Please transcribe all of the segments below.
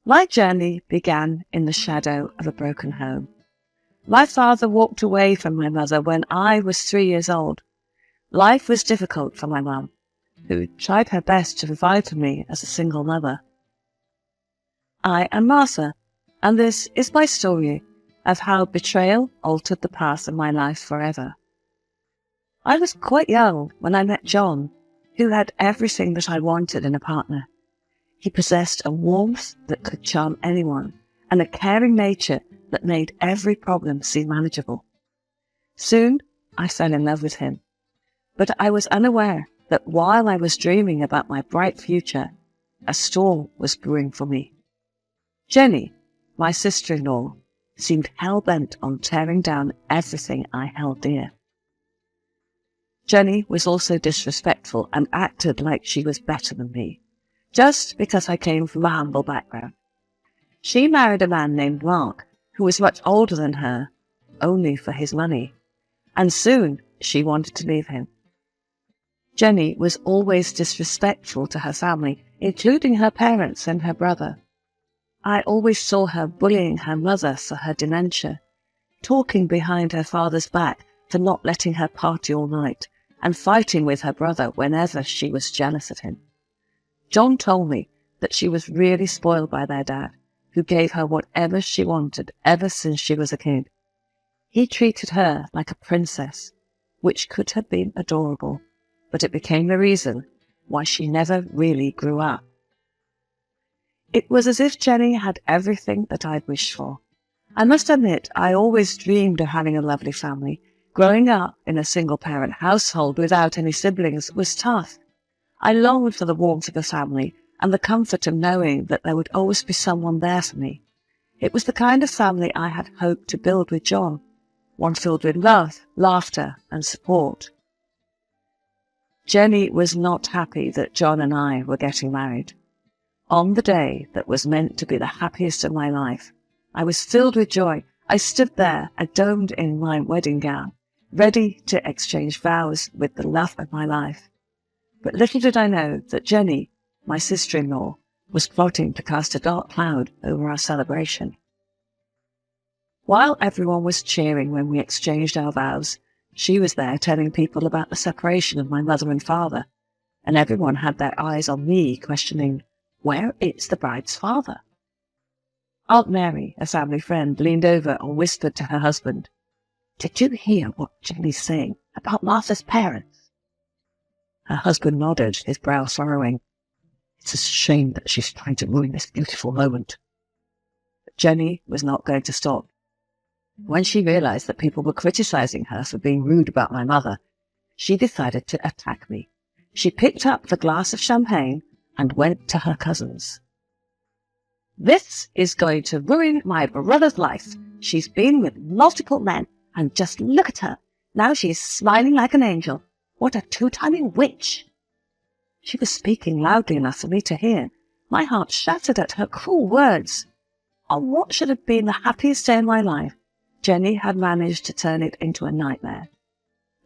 My journey began in the shadow of a broken home. My father walked away from my mother when I was 3 years old. Life was difficult for my mum, who tried her best to provide for me as a single mother. I am Martha, and this is my story of how betrayal altered the path of my life forever. I was quite young when I met John, who had everything that I wanted in a partner. He possessed a warmth that could charm anyone, and a caring nature that made every problem seem manageable. Soon, I fell in love with him, but I was unaware that while I was dreaming about my bright future, a storm was brewing for me. Jenny, my sister-in-law, seemed hell-bent on tearing down everything I held dear. Jenny was also disrespectful and acted like she was better than me, just because I came from a humble background. She married a man named Mark, who was much older than her, only for his money, and soon she wanted to leave him. Jenny was always disrespectful to her family, including her parents and her brother. I always saw her bullying her mother for her dementia, talking behind her father's back for not letting her party all night, and fighting with her brother whenever she was jealous of him. John told me that she was really spoiled by their dad, who gave her whatever she wanted ever since she was a kid. He treated her like a princess, which could have been adorable, but it became the reason why she never really grew up. It was as if Jenny had everything that I'd wished for. I must admit, I always dreamed of having a lovely family. Growing up in a single-parent household without any siblings was tough. I longed for the warmth of a family and the comfort of knowing that there would always be someone there for me. It was the kind of family I had hoped to build with John, one filled with love, laughter, and support. Jenny was not happy that John and I were getting married. On the day that was meant to be the happiest of my life, I was filled with joy. I stood there, adorned in my wedding gown, ready to exchange vows with the love of my life. But little did I know that Jenny, my sister-in-law, was plotting to cast a dark cloud over our celebration. While everyone was cheering when we exchanged our vows, she was there telling people about the separation of my mother and father, and everyone had their eyes on me, questioning, where is the bride's father? Aunt Mary, a family friend, leaned over and whispered to her husband, "Did you hear what Jenny's saying about Martha's parents?" Her husband nodded, his brow furrowing. "It's a shame that she's trying to ruin this beautiful moment." But Jenny was not going to stop. When she realized that people were criticizing her for being rude about my mother, she decided to attack me. She picked up the glass of champagne and went to her cousins. "This is going to ruin my brother's life. She's been with multiple men, and just look at her. Now she's smiling like an angel. What a two-timing witch!" She was speaking loudly enough for me to hear. My heart shattered at her cruel words. On what should have been the happiest day in my life, Jenny had managed to turn it into a nightmare.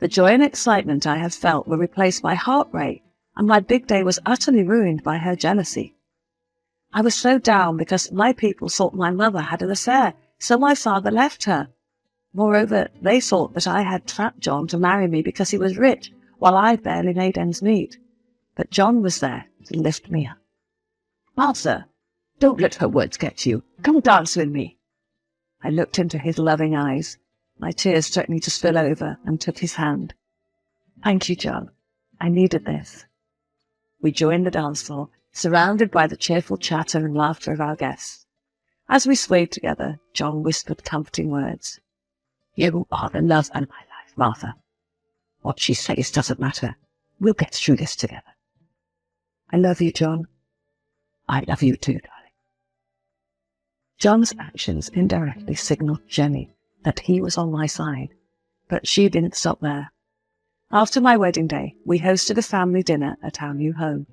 The joy and excitement I had felt were replaced by heart rate, and my big day was utterly ruined by her jealousy. I was so down because my people thought my mother had an affair, so my father left her. Moreover, they thought that I had trapped John to marry me because he was rich, while I barely made ends meet. But John was there to lift me up. "Martha, don't let her words get to you. Come dance with me." I looked into his loving eyes, my tears threatening to spill over, and took his hand. "Thank you, John. I needed this." We joined the dance floor, surrounded by the cheerful chatter and laughter of our guests. As we swayed together, John whispered comforting words. "You are the love of my life, Martha. What she says doesn't matter. We'll get through this together." "I love you, John." "I love you too, darling." John's actions indirectly signaled Jenny that he was on my side, but she didn't stop there. After my wedding day, we hosted a family dinner at our new home.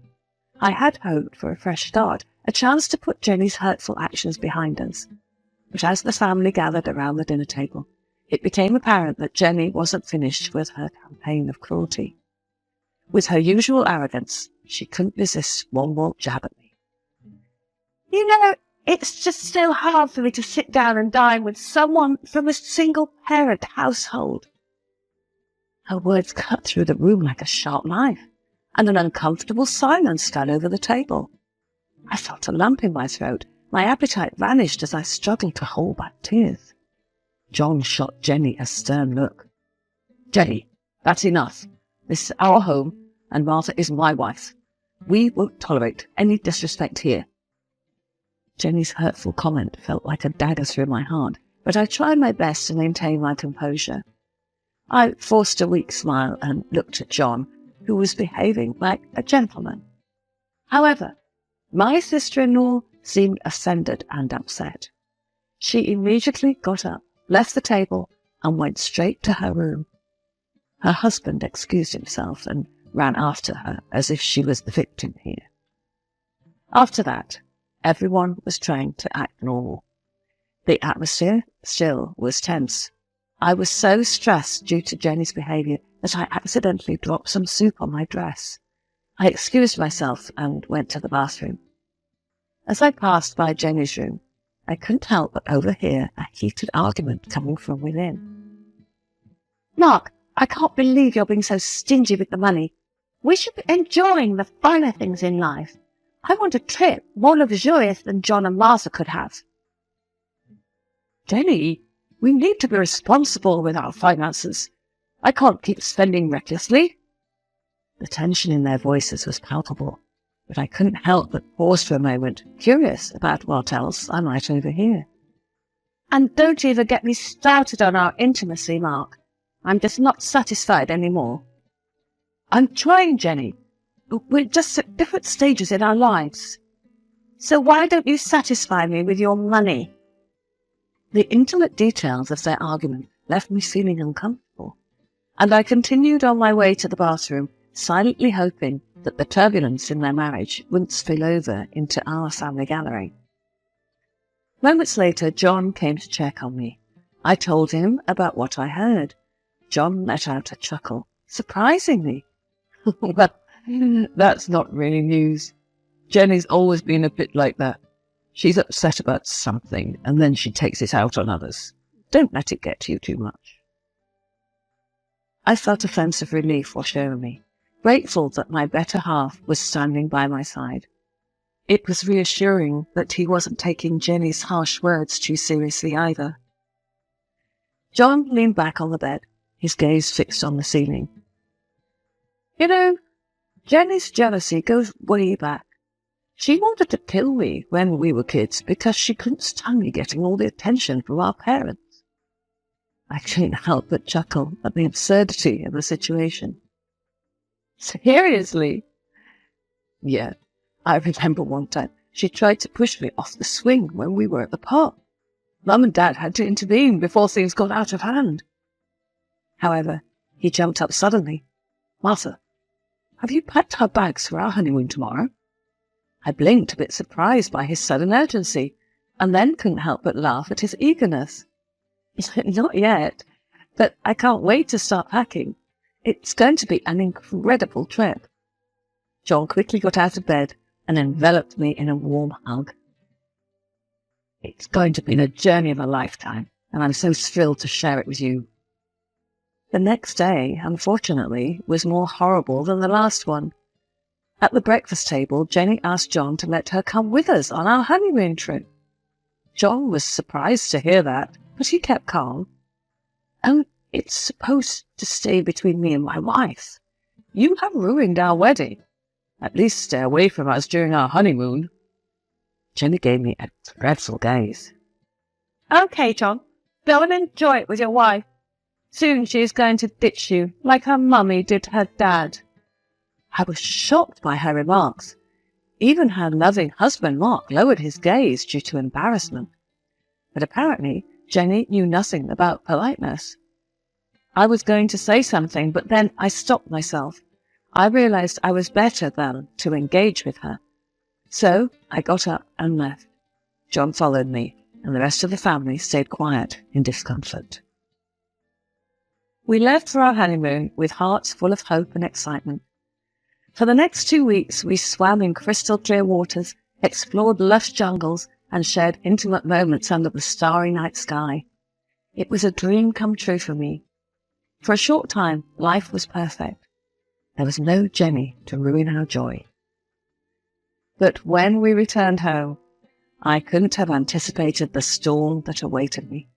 I had hoped for a fresh start, a chance to put Jenny's hurtful actions behind us. But as the family gathered around the dinner table, it became apparent that Jenny wasn't finished with her campaign of cruelty. With her usual arrogance, she couldn't resist one more jab at me. "You know, It's just so hard for me to sit down and dine with someone from a single-parent household. Her words cut through the room like a sharp knife, and an uncomfortable silence fell over the table. I felt a lump in my throat. My appetite vanished as I struggled to hold back tears. John shot Jenny a stern look. "Jenny, that's enough. This is our home, and Martha is my wife. We won't tolerate any disrespect here." Jenny's hurtful comment felt like a dagger through my heart, but I tried my best to maintain my composure. I forced a weak smile and looked at John, who was behaving like a gentleman. However, my sister-in-law seemed offended and upset. She immediately got up, left the table, and went straight to her room. Her husband excused himself and ran after her as if she was the victim here. After that, everyone was trying to act normal. The atmosphere still was tense. I was so stressed due to Jenny's behaviour that I accidentally dropped some soup on my dress. I excused myself and went to the bathroom. As I passed by Jenny's room, I couldn't help but overhear a heated argument coming from within. "Mark, I can't believe you're being so stingy with the money. We should be enjoying the finer things in life. I want a trip more luxurious than John and Martha could have." "Jenny, we need to be responsible with our finances. I can't keep spending recklessly." The tension in their voices was palpable, but I couldn't help but pause for a moment, curious about what else I might overhear. "And don't even get me started on our intimacy, Mark. I'm just not satisfied anymore." "I'm trying, Jenny. We're just at different stages in our lives. So why don't you satisfy me with your money?" The intimate details of their argument left me feeling uncomfortable, and I continued on my way to the bathroom, silently hoping that the turbulence in their marriage wouldn't spill over into our family gathering. Moments later, John came to check on me. I told him about what I heard. John let out a chuckle. "Surprisingly." "Well, that's not really news. Jenny's always been a bit like that. She's upset about something, and then she takes it out on others. Don't let it get to you too much." I felt a sense of relief wash over me, grateful that my better half was standing by my side. It was reassuring that he wasn't taking Jenny's harsh words too seriously either. John leaned back on the bed, his gaze fixed on the ceiling. "You know, Jenny's jealousy goes way back. She wanted to kill me when we were kids because she couldn't stand me getting all the attention from our parents." I couldn't help but chuckle at the absurdity of the situation. "Seriously?" "Yeah, I remember one time she tried to push me off the swing when we were at the park. Mum and Dad had to intervene before things got out of hand." However, he jumped up suddenly. "Martha, have you packed our bags for our honeymoon tomorrow?" I blinked, a bit surprised by his sudden urgency, and then couldn't help but laugh at his eagerness. "Not yet, but I can't wait to start packing. It's going to be an incredible trip." John quickly got out of bed and enveloped me in a warm hug. "It's going to be the journey of a lifetime, and I'm so thrilled to share it with you." The next day, unfortunately, was more horrible than the last one. At the breakfast table, Jenny asked John to let her come with us on our honeymoon trip. John was surprised to hear that, but he kept calm. "Oh, it's supposed to stay between me and my wife. You have ruined our wedding. At least stay away from us during our honeymoon." Jenny gave me a dreadful gaze. "Okay, John, go and enjoy it with your wife. Soon she is going to ditch you, like her mummy did her dad." I was shocked by her remarks. Even her loving husband, Mark, lowered his gaze due to embarrassment. But apparently, Jenny knew nothing about politeness. I was going to say something, but then I stopped myself. I realized I was better than to engage with her. So I got up and left. John followed me, and the rest of the family stayed quiet in discomfort. We left for our honeymoon with hearts full of hope and excitement. For the next 2 weeks, we swam in crystal clear waters, explored lush jungles, and shared intimate moments under the starry night sky. It was a dream come true for me. For a short time, life was perfect. There was no Jenny to ruin our joy. But when we returned home, I couldn't have anticipated the storm that awaited me.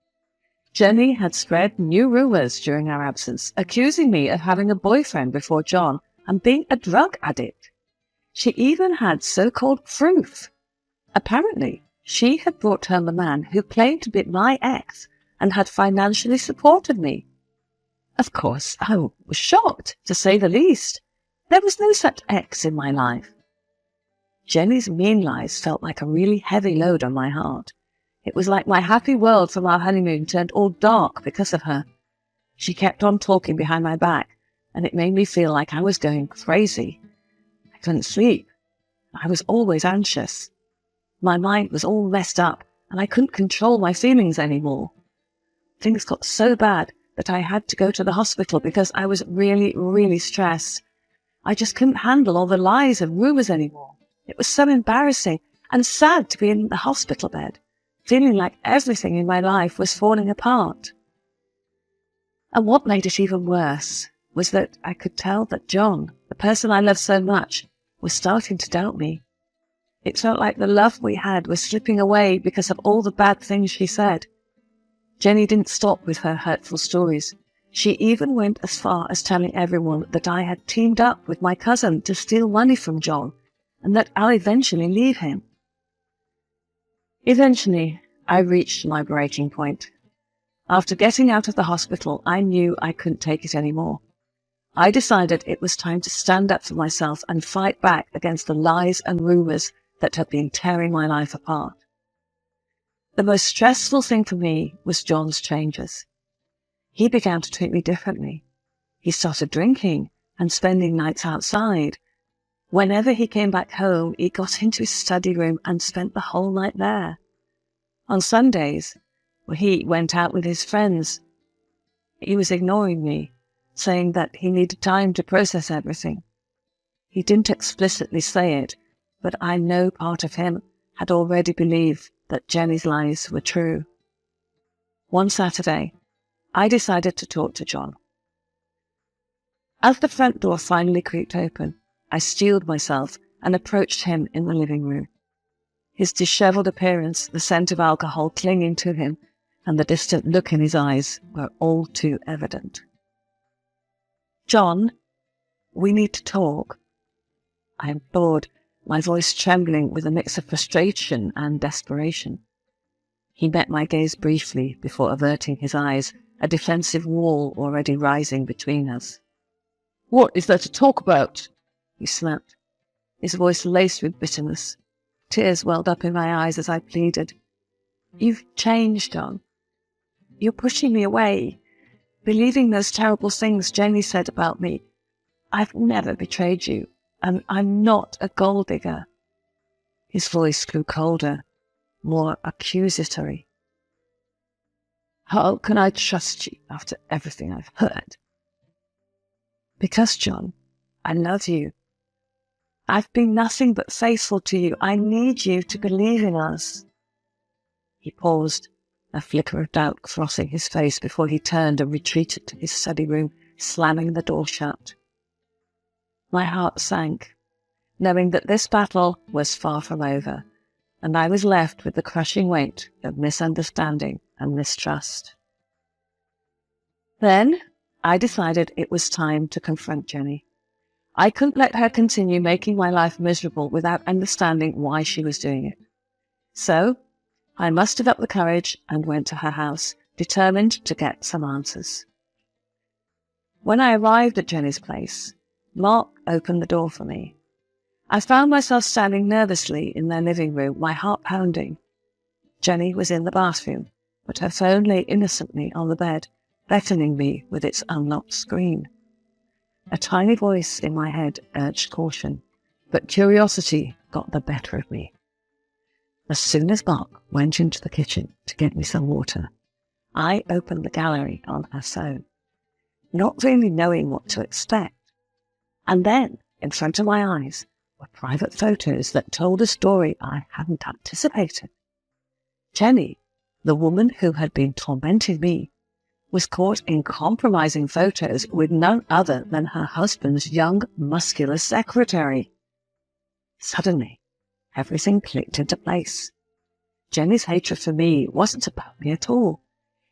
Jenny had spread new rumours during our absence, accusing me of having a boyfriend before John and being a drug addict. She even had so-called proof. Apparently, she had brought home a man who claimed to be my ex and had financially supported me. Of course, I was shocked, to say the least. There was no such ex in my life. Jenny's mean lies felt like a really heavy load on my heart. It was like my happy world from our honeymoon turned all dark because of her. She kept on talking behind my back, and it made me feel like I was going crazy. I couldn't sleep. I was always anxious. My mind was all messed up, and I couldn't control my feelings anymore. Things got so bad that I had to go to the hospital because I was really, really stressed. I just couldn't handle all the lies and rumours anymore. It was so embarrassing and sad to be in the hospital bed, feeling like everything in my life was falling apart. And what made it even worse was that I could tell that John, the person I loved so much, was starting to doubt me. It felt like the love we had was slipping away because of all the bad things she said. Jenny didn't stop with her hurtful stories. She even went as far as telling everyone that I had teamed up with my cousin to steal money from John, and that I'll eventually leave him. Eventually, I reached my breaking point. After getting out of the hospital, I knew I couldn't take it anymore. I decided it was time to stand up for myself and fight back against the lies and rumours that had been tearing my life apart. The most stressful thing for me was John's changes. He began to treat me differently. He started drinking and spending nights outside. Whenever he came back home, he got into his study room and spent the whole night there. On Sundays, he went out with his friends. He was ignoring me, saying that he needed time to process everything. He didn't explicitly say it, but I know part of him had already believed that Jenny's lies were true. One Saturday, I decided to talk to John. As the front door finally creaked open, I steeled myself and approached him in the living room. His dishevelled appearance, the scent of alcohol clinging to him, and the distant look in his eyes were all too evident. "John, we need to talk," I implored, my voice trembling with a mix of frustration and desperation. He met my gaze briefly before averting his eyes, a defensive wall already rising between us. "What is there to talk about?" he snapped, his voice laced with bitterness. Tears welled up in my eyes as I pleaded. "You've changed, John. You're pushing me away, believing those terrible things Jenny said about me. I've never betrayed you, and I'm not a gold digger." His voice grew colder, more accusatory. "How can I trust you after everything I've heard?" "Because, John, I love you. I've been nothing but faithful to you. I need you to believe in us." He paused, a flicker of doubt crossing his face before he turned and retreated to his study room, slamming the door shut. My heart sank, knowing that this battle was far from over, and I was left with the crushing weight of misunderstanding and mistrust. Then I decided it was time to confront Jenny. I couldn't let her continue making my life miserable without understanding why she was doing it. So I mustered up the courage and went to her house, determined to get some answers. When I arrived at Jenny's place, Mark opened the door for me. I found myself standing nervously in their living room, my heart pounding. Jenny was in the bathroom, but her phone lay innocently on the bed, beckoning me with its unlocked screen. A tiny voice in my head urged caution, but curiosity got the better of me. As soon as Mark went into the kitchen to get me some water, I opened the gallery on her phone, not really knowing what to expect. And then, in front of my eyes, were private photos that told a story I hadn't anticipated. Jenny, the woman who had been tormenting me, was caught in compromising photos with none other than her husband's young, muscular secretary. Suddenly, everything clicked into place. Jenny's hatred for me wasn't about me at all.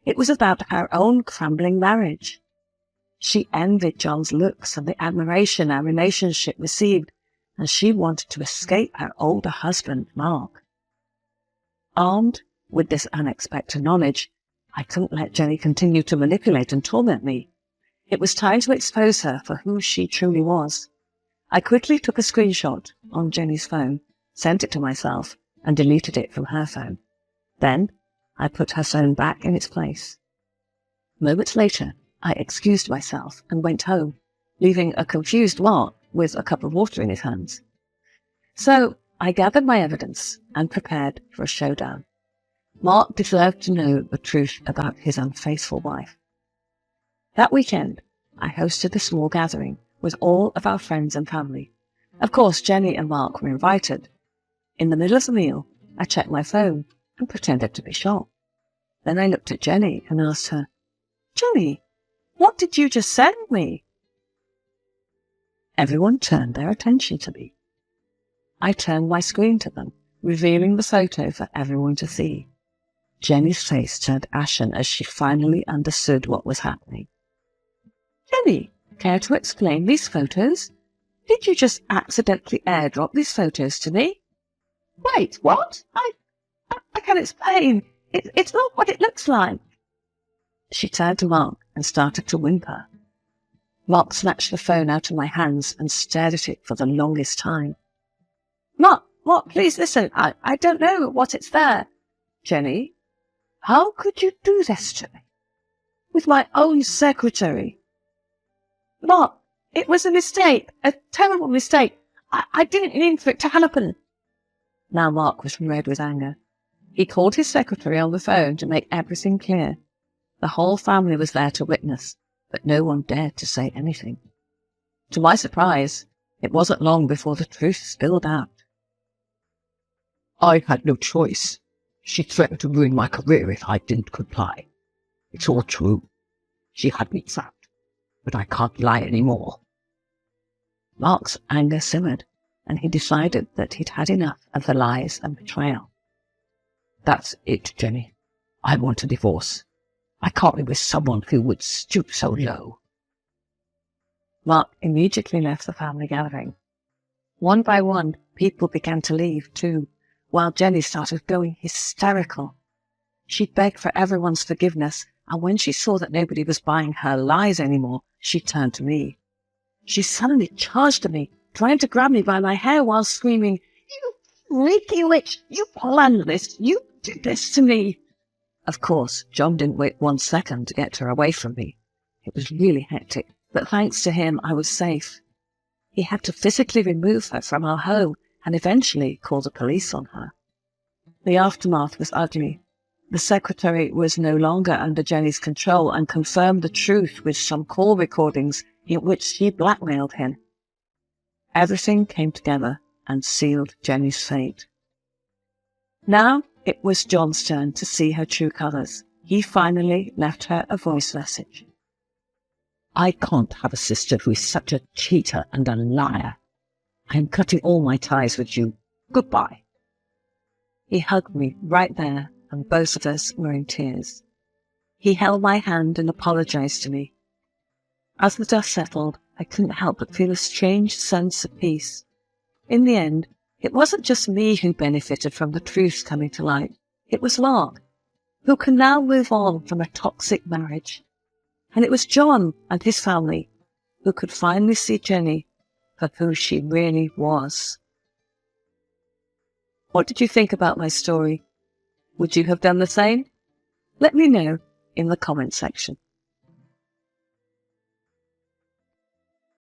It was about her own crumbling marriage. She envied John's looks and the admiration our relationship received, and she wanted to escape her older husband, Mark. Armed with this unexpected knowledge, I couldn't let Jenny continue to manipulate and torment me. It was time to expose her for who she truly was. I quickly took a screenshot on Jenny's phone, sent it to myself, and deleted it from her phone. Then, I put her phone back in its place. Moments later, I excused myself and went home, leaving a confused Mark with a cup of water in his hands. So, I gathered my evidence and prepared for a showdown. Mark deserved to know the truth about his unfaithful wife. That weekend, I hosted a small gathering with all of our friends and family. Of course, Jenny and Mark were invited. In the middle of the meal, I checked my phone and pretended to be shocked. Then I looked at Jenny and asked her, "Jenny, what did you just send me?" Everyone turned their attention to me. I turned my screen to them, revealing the photo for everyone to see. Jenny's face turned ashen as she finally understood what was happening. "Jenny, care to explain these photos? Did you just accidentally airdrop these photos to me?" "Wait, what? I can explain. It's not what it looks like." She turned to Mark and started to whimper. Mark snatched the phone out of my hands and stared at it for the longest time. Mark, please listen. I don't know what it's there." "Jenny, how could you do this to me? With my own secretary?" "Mark, it was a mistake, a terrible mistake. I didn't mean for it to happen." Now Mark was red with anger. He called his secretary on the phone to make everything clear. The whole family was there to witness, but no one dared to say anything. To my surprise, it wasn't long before the truth spilled out. "I had no choice. She threatened to ruin my career if I didn't comply. It's all true. She had me trapped, but I can't lie anymore." Mark's anger simmered, and he decided that he'd had enough of the lies and betrayal. "That's it, Jenny. I want a divorce. I can't live with someone who would stoop so low." Mark immediately left the family gathering. One by one, people began to leave too, while Jenny started going hysterical. She begged for everyone's forgiveness, and when she saw that nobody was buying her lies anymore, she turned to me. She suddenly charged at me, trying to grab me by my hair while screaming, "You freaky witch! You planned this! You did this to me!" Of course, John didn't wait 1 second to get her away from me. It was really hectic, but thanks to him, I was safe. He had to physically remove her from our home and eventually call the police on her. The aftermath was ugly. The secretary was no longer under Jenny's control and confirmed the truth with some call recordings in which she blackmailed him. Everything came together and sealed Jenny's fate. Now it was John's turn to see her true colours. He finally left her a voice message. "I can't have a sister who is such a cheater and a liar. I am cutting all my ties with you. Goodbye." He hugged me right there, and both of us were in tears. He held my hand and apologized to me. As the dust settled, I couldn't help but feel a strange sense of peace. In the end, it wasn't just me who benefited from the truth coming to light. It was Mark, who can now move on from a toxic marriage. And it was John and his family who could finally see Jenny for who she really was. What did you think about my story? Would you have done the same? Let me know in the comment section.